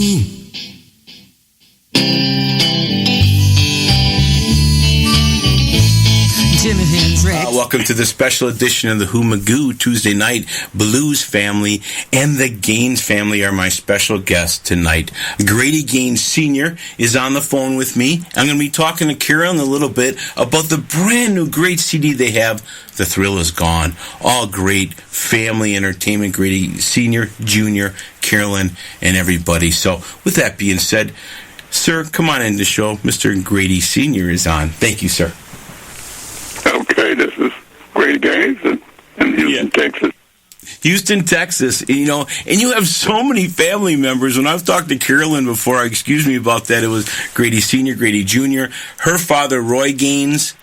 Jimi Hendrix. Welcome to the special edition of the Who Magoo Tuesday Night Blues Family, and the Gaines family are my special guests tonight. Grady Gaines Sr. is on the phone with me. I'm going to be talking to Carolyn a little bit about the brand new great CD they have, The Thrill Is Gone. All great family entertainment. Grady Sr., Jr., Carolyn, and everybody. So with that being said, sir, come on in the show. Mr. Grady Sr. is on. Thank you, sir. Okay, this is Grady Gaines in Houston, Texas. Houston, Texas, and you have so many family members. When I've talked to Carolyn before, excuse me about that, it was Grady Sr., Grady Jr., her father, Roy Gaines.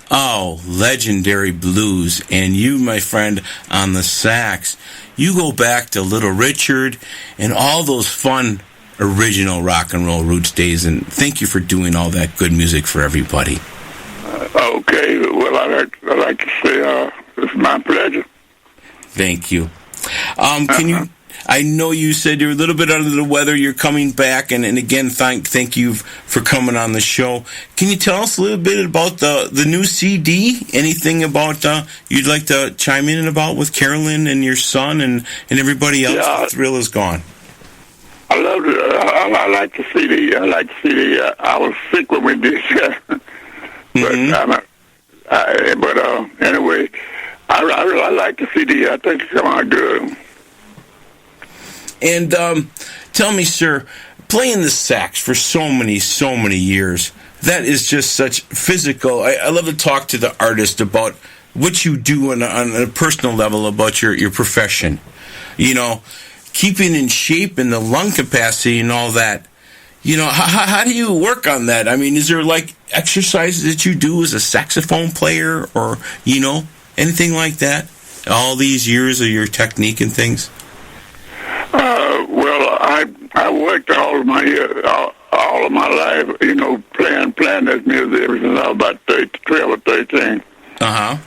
Oh, legendary blues. And you, my friend, on the sax. You go back to Little Richard and all those fun original rock and roll roots days, and thank you for doing all that good music for everybody. Okay, well, I'd like to say it's my pleasure. Thank you. Can you? I know you said you're a little bit under the weather. You're coming back, and again, thank you for coming on the show. Can you tell us a little bit about the new CD? Anything about you'd like to chime in about with Carolyn and your son and everybody else? Yeah, The Thrill Is Gone. I love it. I like the CD. I like the CD. I was sick when we did that. But anyway, I like the CD. I think it's come out good. And tell me, sir, playing the sax for so many years, that is just such physical. I love to talk to the artist about what you do on a personal level about your profession. Keeping in shape and the lung capacity and all that. How do you work on that? I mean, is there exercises that you do as a saxophone player or, anything like that? All these years of your technique and things? Well, I worked all of my life, playing this music ever since I was about 12 or 13. Uh-huh.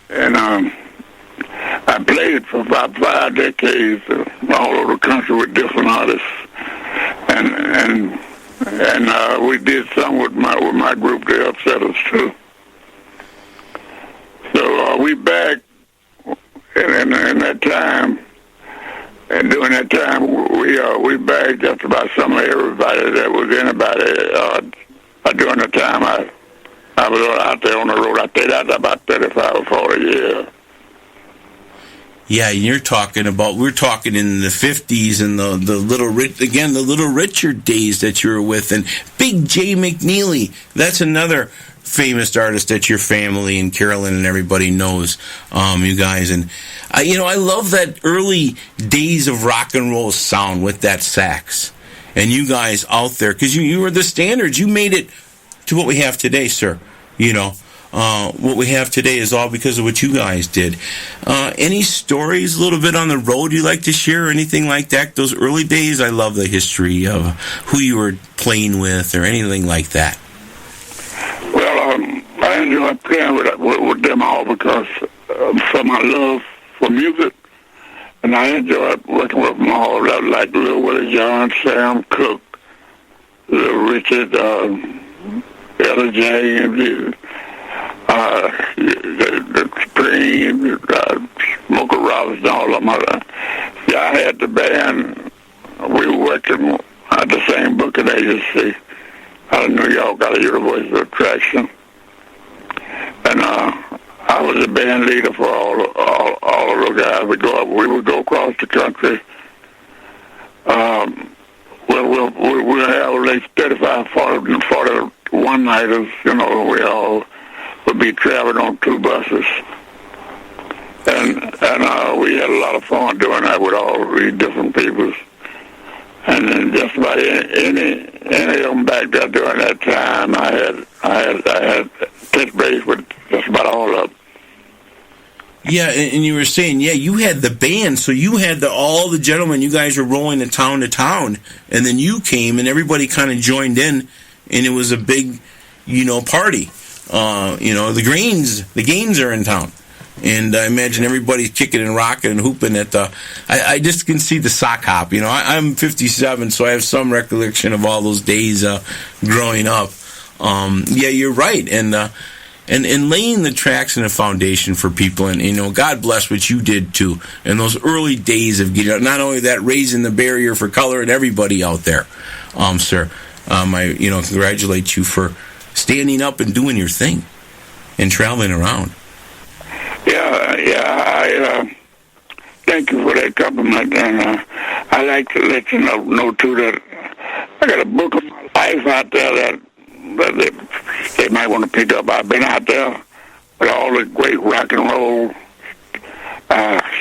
And I played for about 5 decades all over the country with different artists. And we did some with my group, the Upsetters, too. So we back in that time, and during that time we bagged just about some of everybody that was anybody. During the time I was out there on the road, I stayed out there about 35 or 40 years. Yeah, we're talking in the 50s and the Little Richard days that you were with, and Big J McNeely. That's another famous artist that your family and Carolyn and everybody knows, you guys. And I love that early days of rock and roll sound with that sax, and you guys out there, because you were the standards. You made it to what we have today, sir. What we have today is all because of what you guys did. Any stories a little bit on the road you like to share or anything like that? Those early days, I love the history of who you were playing with or anything like that. Well, I enjoy playing with them all because for my love for music, and I enjoy working with them all, like Little Willie John, Sam Cooke, Little Richard, Ella James, the Supreme, Smokey Robinson, all of them. I had the band. We were working at the same booking agency out of New York, out of University of Attraction. And I was the band leader for all of those guys. We would go across the country. We'll have like 35, 40 one-nighters, we all would be traveling on 2 buses. And we had a lot of fun doing that with all these different people. And then just about any of them back there during that time, I had touch base with just about all of them. Yeah, and you were saying, you had the band, so you had all the gentlemen, you guys were rolling to town, and then you came, and everybody kind of joined in, and it was a big, party. The Gaines are in town. And I imagine everybody's kicking and rocking and hooping at the... I just can see the sock hop. You know, I'm 57, so I have some recollection of all those days growing up. Yeah, you're right. And laying the tracks and the foundation for people. And, you know, God bless what you did, too. In those early days of getting... Not only that, raising the barrier for color and everybody out there, sir. I, congratulate you for standing up and doing your thing and traveling around. I thank you for that compliment, and I like to let you know too that I got a book of my life out there that they might want to pick up. I've been out there with all the great rock and roll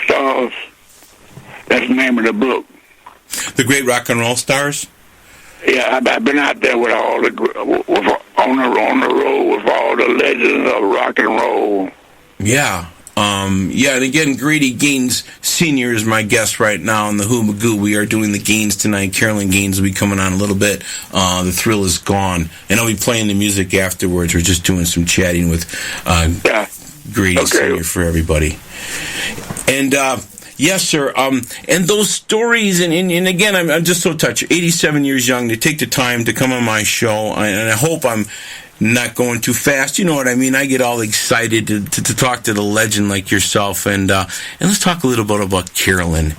stars. That's the name of the book. The Great Rock and Roll Stars? Yeah, I've been out there with all on the road with all the legends of rock and roll. Yeah. And again, Grady Gaines Sr. is my guest right now in the Who Magoo. We are doing the Gaines tonight. Carolyn Gaines will be coming on a little bit. The Thrill is Gone. And I'll be playing the music afterwards. We're just doing some chatting with Grady Sr. for everybody. And, yes, sir. And those stories, and again, I'm just so touched. 87 years young, to take the time to come on my show, and I hope I'm not going too fast. You know what I mean? I get all excited to talk to the legend like yourself, and let's talk a little bit about Carolyn,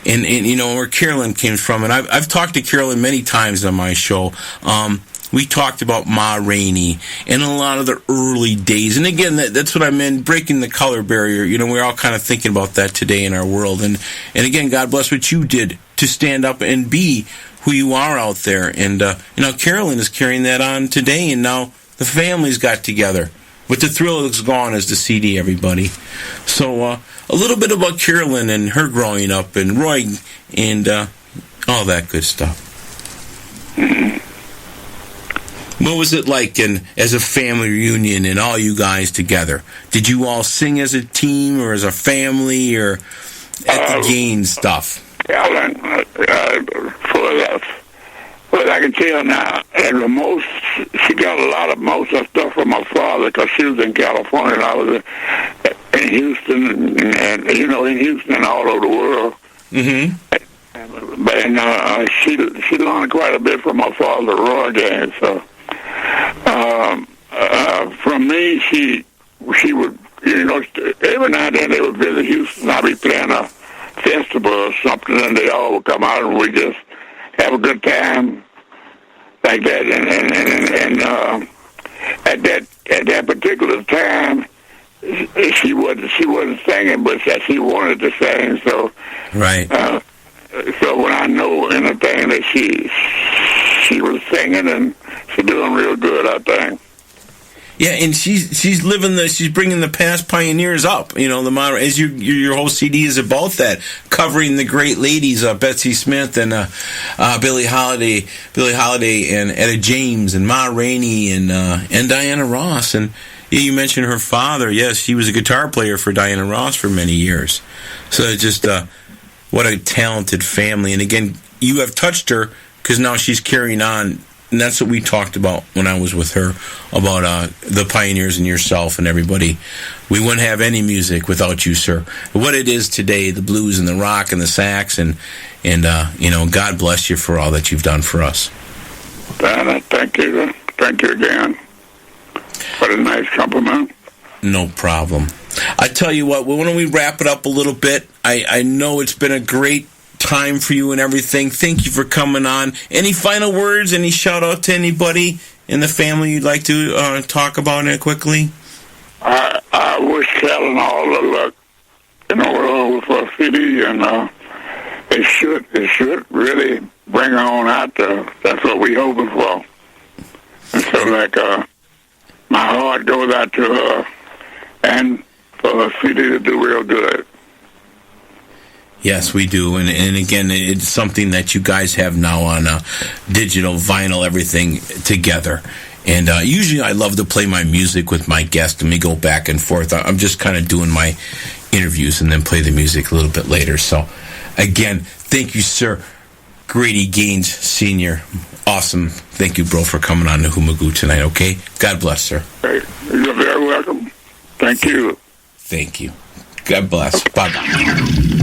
and where Carolyn came from. And I've talked to Carolyn many times on my show. We talked about Ma Rainey and a lot of the early days. And again, that's what I meant, breaking the color barrier. You know, we're all kind of thinking about that today in our world. And again, God bless what you did to stand up and be who you are out there. And, Carolyn is carrying that on today. And now the family's got together. But The Thrill is Gone as the CD, everybody. So a little bit about Carolyn and her growing up and Roy and all that good stuff. What was it like as a family reunion and all you guys together? Did you all sing as a team or as a family or at the Gaines stuff? Carolyn, for I can tell now, and she got a lot of most of the stuff from my father because she was in California and I was in Houston and in Houston and all over the world. Mm-hmm. But she learned quite a bit from my father, Roy Gaines. So from me, she would, every now and then they would visit Houston. I'd be playing a festival or something, and they all would come out and we just have a good time like that. And at that particular time, she wasn't singing, but she wanted to sing. So right. So when I know anything that she was singing, and she's doing real good, I think. Yeah, and she's bringing the past pioneers up. The modern, as your whole CD is about that, covering the great ladies, Betsy Smith and Billie Holiday, and Etta James and Ma Rainey and Diana Ross. And you mentioned her father. Yes, he was a guitar player for Diana Ross for many years. So it's just what a talented family. And again, you have touched her because now she's carrying on. And that's what we talked about when I was with her, about the pioneers and yourself and everybody. We wouldn't have any music without you, sir. What it is today, the blues and the rock and the sax, and God bless you for all that you've done for us. Thank you. Thank you again. What a nice compliment. No problem. I tell you what, why don't we wrap it up a little bit? I know it's been a great time for you and everything. Thank you for coming on. Any final words? Any shout out to anybody in the family you'd like to talk about it quickly? I wish Carolyn all the luck in the world for a CD, and it should really bring her on out there. That's what we're hoping for. And so, my heart goes out to her, and for a CD to do real good. Yes, we do, and again, it's something that you guys have now on digital, vinyl, everything together. And usually I love to play my music with my guest, and we go back and forth. I'm just kind of doing my interviews and then play the music a little bit later. So, again, thank you, sir. Grady Gaines, Sr. Awesome. Thank you, bro, for coming on to Who Magoo tonight, okay? God bless, sir. You're very welcome. Thank you. Thank you. God bless. Bye.